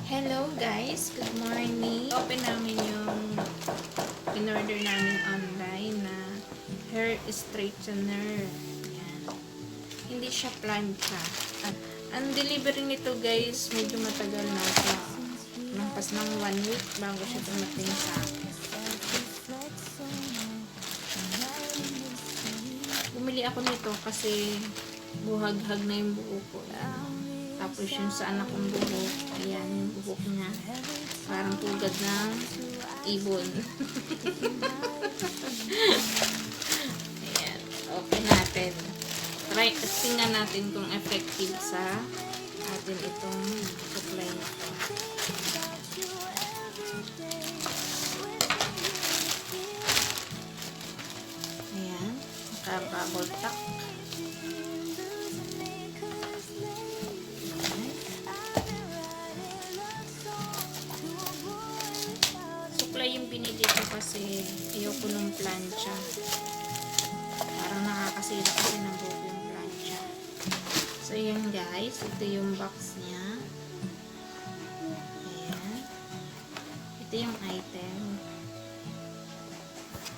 Hello guys, good morning. Open namin yung in-order namin online na hair straightener. Yan. Hindi siya plancha. At ang delivery nito guys, medyo matagal na siya. Lampas ng 1 week bago siya dumating sa akin. Bumili ako nito kasi buhag-hag na yung buhok ko. Tapos yung sa anak kong buhok, ayan yung buhok niya. Parang tugad ng ibon. Ayan, open natin. Tingnan natin kung effective sa atin itong supply nito. Ayan, naka-bubble tuck. Yung pinili ko kasi ayoko nung plancha. Parang nakakasira kasi ng buhok yung plancha. So, yan guys. Ito yung box niya. Ayan. Ito yung item.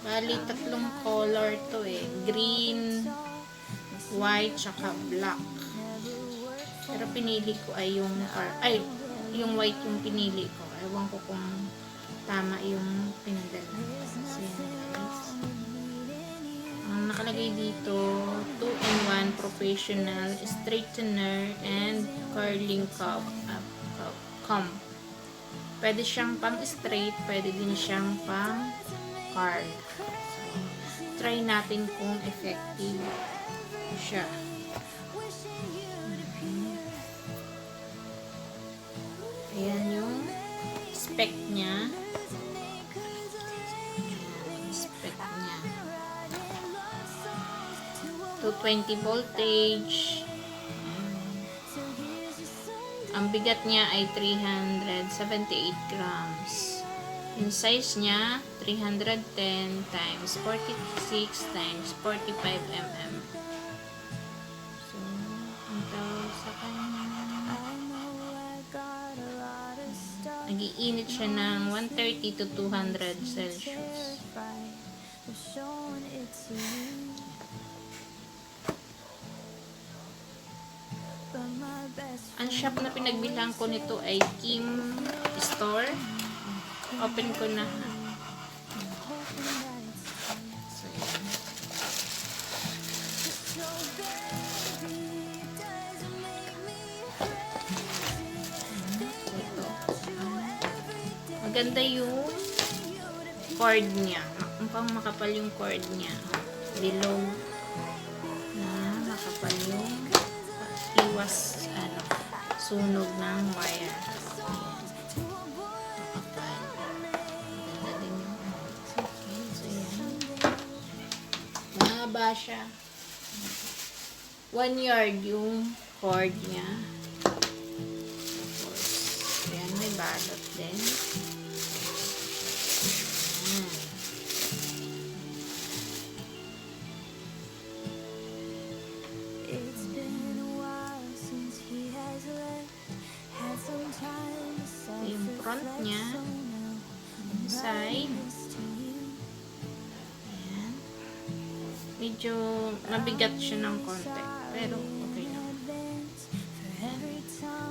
Bali, tatlong color to eh. Green, white, tsaka black. Pero pinili ko ay yung white yung pinili ko. Ewan ko kung tama yung pinadala. So, yan guys. Ang nakalagay dito, 2-in-1 professional straightener and curling comb. Pwede siyang pang straight, pwede din siyang pang curl. So, try natin kung effective siya. Ayan yung spec niya. Spec niya. 220 voltage. Ang bigat niya ay 378 grams. Yung size niya 310 times 46 times 45 mm. So, ang tawag sa kanya, nag-iinit siya ng 130 to 200 Celsius. Ang shop na pinagbilang ko nito ay Kim Store. Open ko na. So, ito. Maganda yung cord niya. Mukhang makapal yung cord niya. Bilog na makapal yung iwas sunog ng wire. Makapal. Maganda din yung okay. So yan. Mahaba siya. 1 yard yung cord niya. Tapos, yan, may balot din. Yung front niya, side. Ayan. Medyo mabigat siya ng konti, pero okay lang.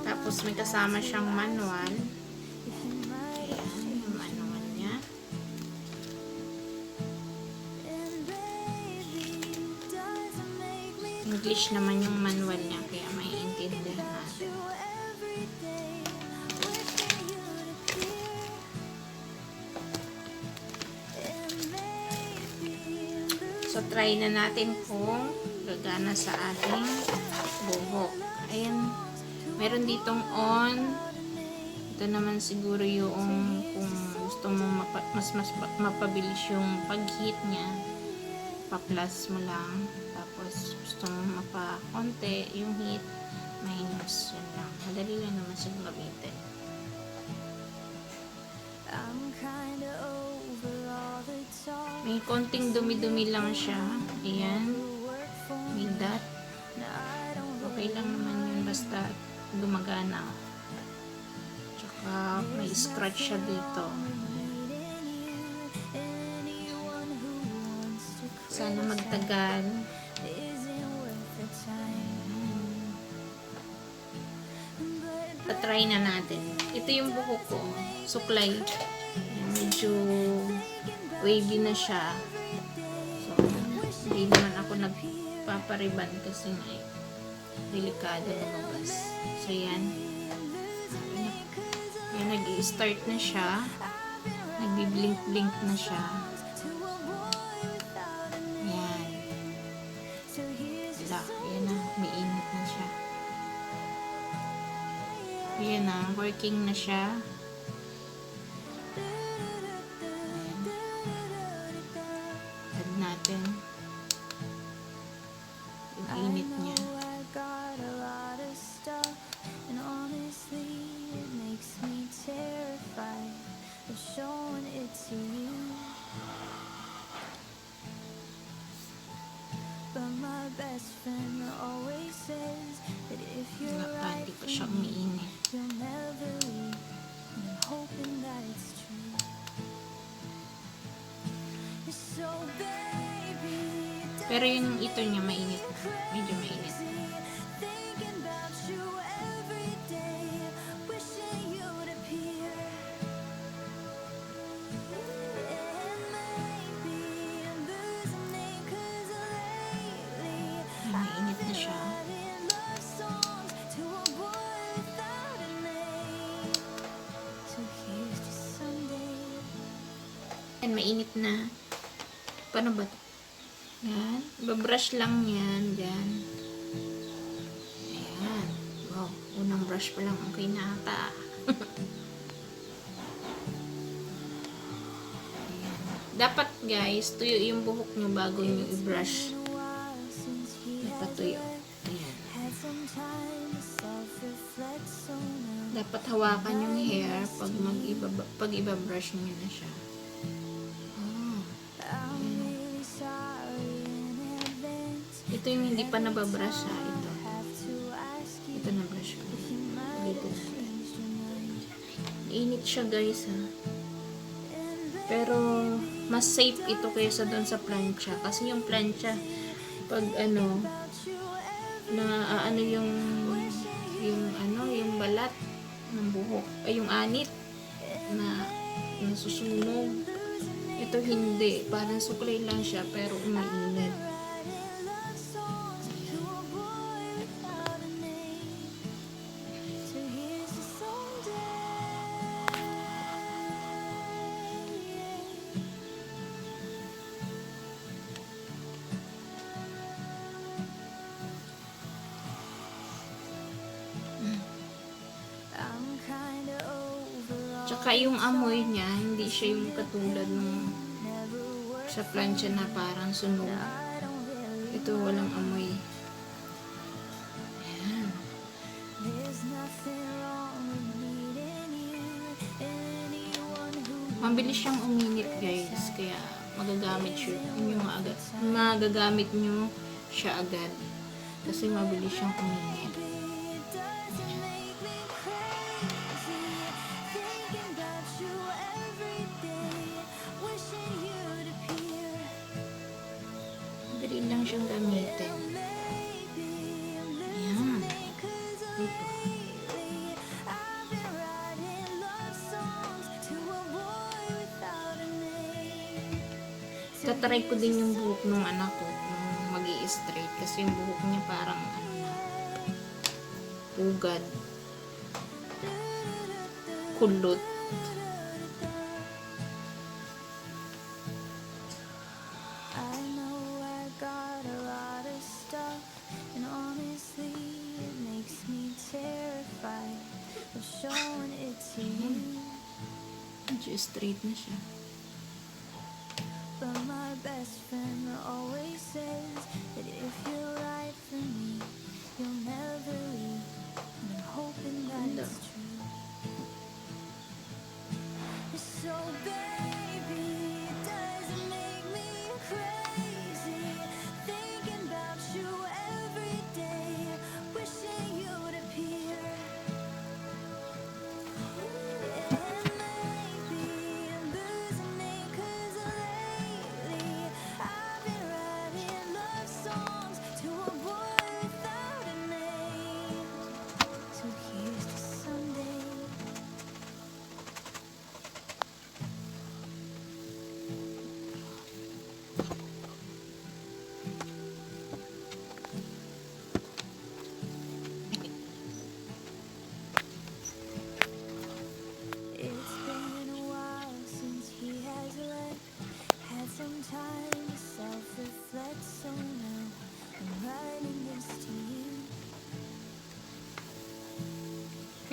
Tapos may kasama siyang manual. Ayan, yung manual niya. English naman yung manual niya, kaya maiintindihan natin. So, try na natin kung gagana sa ating buhok. Ayan, meron ditong on. Ito naman siguro yung kung gusto mo mas mapabilis yung pag-heat niya, pa-plus mo lang. Tapos, gusto mo mapa-konti yung heat, minus. Yun lang. Madali lang naman siya gamitin. May konting dumi-dumi lang siya. Ayan. May dot. Okay lang naman yun. Basta gumagana. Tsaka may scratch siya dito. Sana magtagal. Patry na natin. Ito yung buhok ko. Suklay. Medyo wavy na siya. So, hindi naman ako nagpapariban kasi nga delikado lumabas. So, yan. Yan, nag-i-start na siya. Nagbi-blink-blink na siya. Yan. Yan na. May init na siya. Yan na. Working na siya. Add natin. Yung init niya. Showing it to you, but my best friend always says that if you're right Hindi pa siya umiinit. you'll never leave, and I'm hoping that it's true. So baby, Pero yung ito niya mainit. Medyo mainit. thinking about you every day, wishing you'd appear. Mainit na siya. Yan, mainit na. Paano ba ito? Yan. Babrush lang yan. Yan. Ayan. Wow. Unang brush pa lang. Okay na ata. Ayan. Dapat guys, tuyo yung buhok nyo bago nyo i-brush. Napatuyo. Ayan. Dapat hawakan yung hair pag iba-brush nyo na siya. Ito yung hindi pa nababrush ha. Ito na brush ko. Dito natin. Init siya guys ha. Pero mas safe ito kaysa doon sa plancha. Kasi yung plancha pag yung balat ng buhok ay yung anit na nasusunog. Ito hindi. Parang suklay lang siya pero umainit. Tsaka yung amoy niya, hindi siya yung katulad ng sa plancha na parang sunog. Ito walang amoy. Ayan. Mabilis siyang uminit guys, kaya magagamit nyo siya agad. Kasi mabilis siyang uminit. Dali lang siyang gamitin. Ayan. Dito. Tatry ko din yung buhok ng anak ko nung mag-i-straight kasi yung buhok niya parang pugad. Kulot. Medyo straight na siya. But my best friend always says that if you're right for me, you'll never leave. And I'm hoping that it's true. So baby, does it make me crazy thinking about you every day, wishing you'd appear.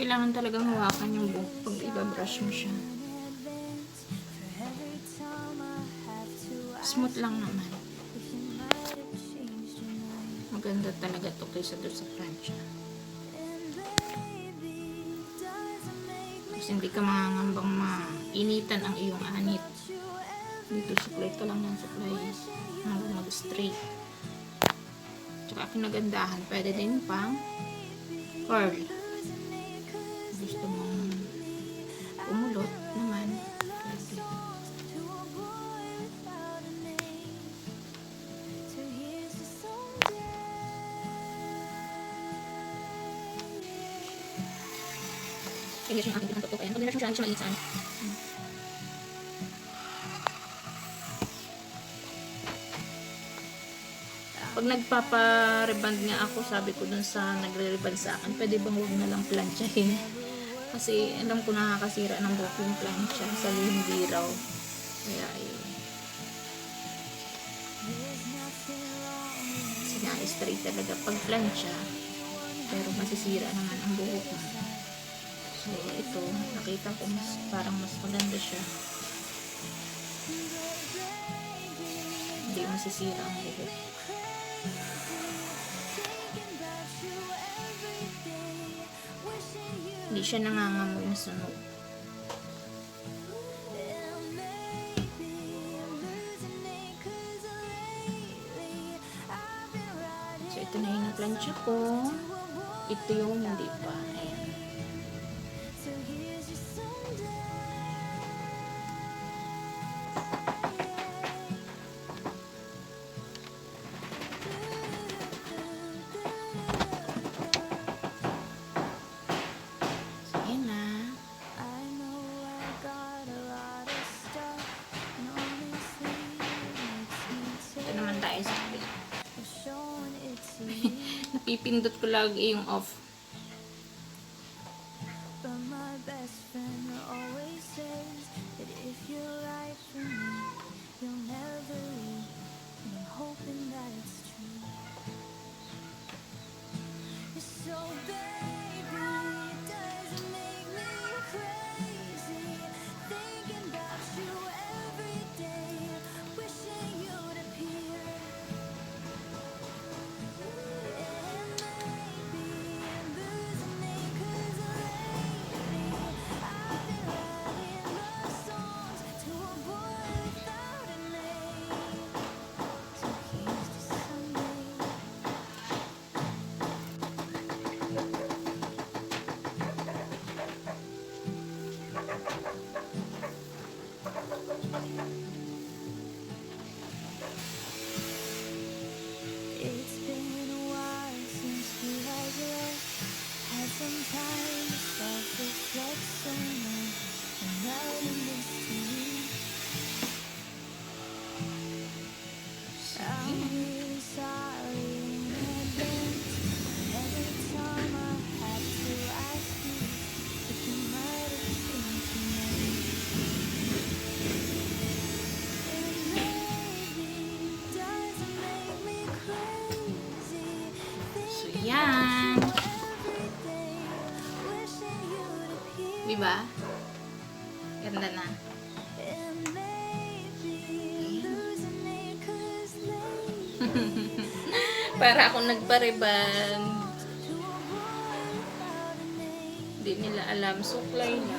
kailangan talagang hawakan yung buhok pag ibabrush mo siya. Smooth lang naman. Maganda talaga to kaysa doon sa plancha. Kasi hindi ka mangangambang mainitan ang iyong anit. Dito supply ka lang ng supply hanggang mag-straight. Tsaka kinagandahan, pwede din pang curl. Gusto mong umulot naman, pwede. Kaya siya yung aking pinantok. Ayan, pag nilash mo siya, hindi siya maiinsan. Pag nagpapa-reband nga ako, sabi ko dun sa nagre-reband sa akin, pwede bang huwag na lang planchahin? Kasi alam ko nakakasira ng buhok yung plancha sa hindi raw. Kaya sina-straight talaga pag plancha, pero masisira naman ang buhok mo. So ito, nakita ko parang mas maganda siya. Hindi masisira ang buhok. Hindi siya nangangamoy na sunog. So ito na yung plancha ko. Ito yung hindi pa. Ayan. Napipindot ko lagi yung off. Yan. Diba? Ganda na. Para akong nagpa-reban. Hindi nila alam. Suklay na.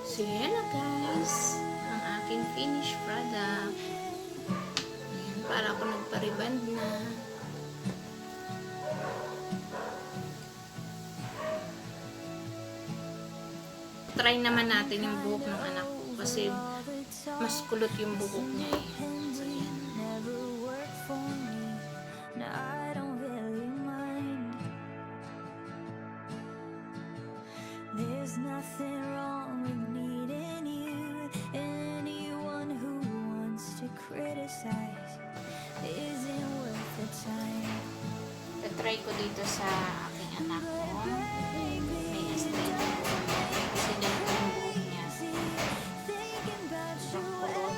So, yan na guys. Ang aking finished product. Ayan, para akong nagpa-reban na. Try naman natin yung buhok ng anak ko kasi mas kulot yung buhok niya eh. So, yan. There's nothing wrong with needing you. Anyone who wants to criticize isn't worth the time. Try ko dito sa aking anak ko. May aesthetic ko. Kasi ganito yung buhok niya. Sobrang kulot.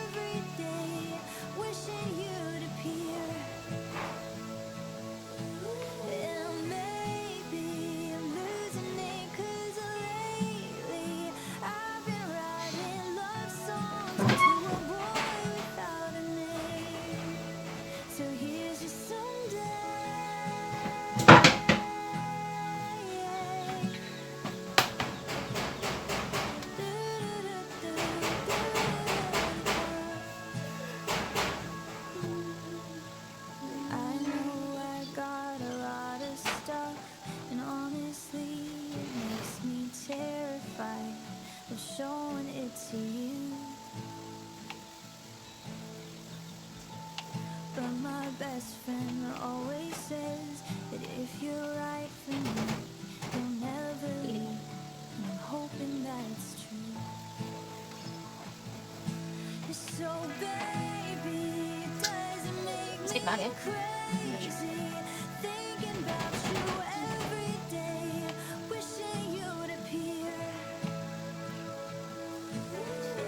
to you. But my best friend always says that if you're right for me, you'll never leave. And I'm hoping that's true. So baby, does it make me Skip bagay. crazy thinking about you every day, wishing you'd appear?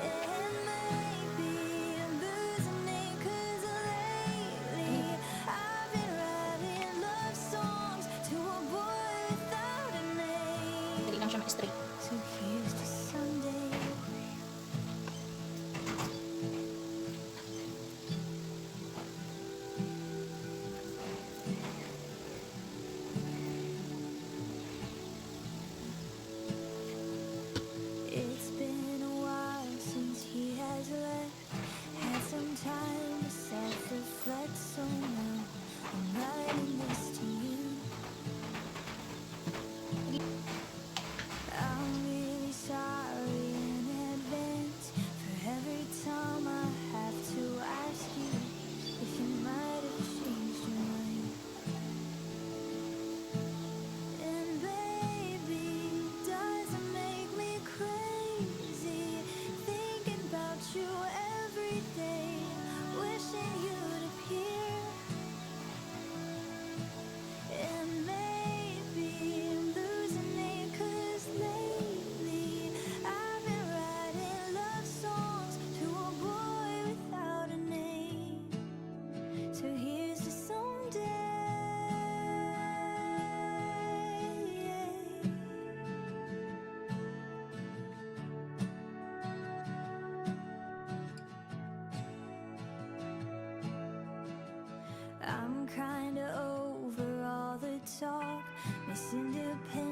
And maybe I'm losing it 'cause lately I've been writing love songs to a boy without a name. Dali lang siya ma-straight. So here's to someday. It's been a while since he has left. Had some time to self-reflect, so now I'm writing this to you. I'm really sorry in advance for every time I have to ask you if you might have changed your mind. And baby, does it make me crazy thinking about you every day, wishing you'd appear? And maybe I'm losing it 'cause lately I've been writing love songs to a boy without a name. So here's to someday. I'm kinda over all the talk, miss independence.